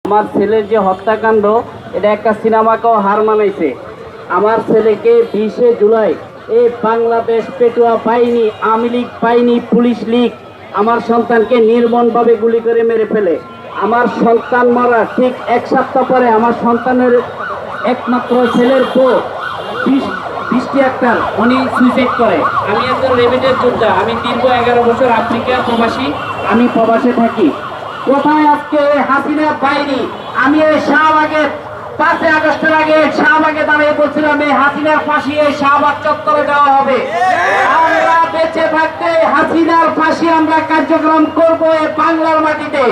আমার ছেলের যে হত্যাকাণ্ড, এটা একটা সিনেমাকেও হার মানাইছে। আমার ছেলেকে 20শে জুলাই এই বাংলাদেশ পেটুয়া বাহিনী, আওয়ামী লীগ বাহিনী, পুলিশ লীগ আমার সন্তানকে নির্মমভাবে গুলি করে মেরে ফেলে। আমার সন্তান মারা ঠিক 1 সপ্তাহ পরে আমার সন্তানের একমাত্র ছেলের বউ বৃষ্টি আক্তার উনি সুইসাইড করে। আমি একজন রেমিটের যোদ্ধা, আমি দীর্ঘ 11 বছর আফ্রিকা প্রবাসী, আমি প্রবাসে থাকি। কোথায় আজকে হাসিনা বাহিনী? আমি এই শাহবাগে 5 আগস্টের আগে শাহবাগে দাঁড়িয়ে বলছিলাম এই হাসিনার ফাঁসি এই শাহবাগ চত্বরে দেওয়া হবে। আমরা বেঁচে থাকতে হাসিনার ফাঁসি আমরা কার্যক্রম করব এই বাংলার মাটিতে।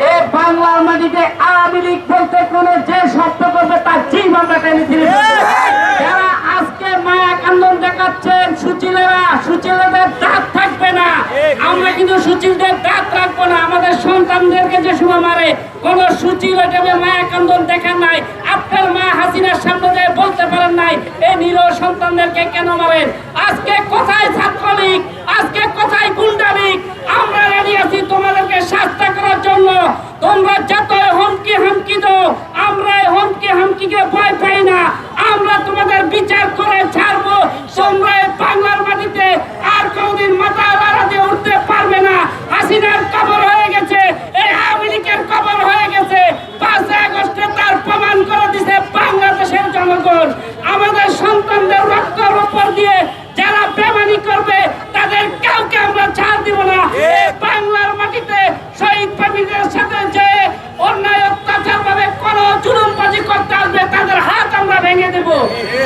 এই বাংলার মাটিতে আওয়ামী লীগ বলতে কোনো যে শব্দ করবে তার জিভ আমরা টেনে ছিঁড়ে ফেলবো। যারা আজকে মায়া কান্দন দেখাচ্ছেন সুচিলেদের দাঁত থাকবে না। আমরা কিন্তু সুচিলদের দাঁত রাখবো না। আমাদের সন্তানদেরকে যে সময় মারে কোন সুচিল হিসেবে মায়া কান্দন দেখেন নাই। আপনার মা হাসিনার সামনে দিয়ে বলতে পারেন নাই এই নিরীহ সন্তানদেরকে কেন মারেন। আজকে কোথায় ছাত্রলীগ, আজকে কোথায় গুন্ডা লীগ? আমরা রেডি আছি তোমার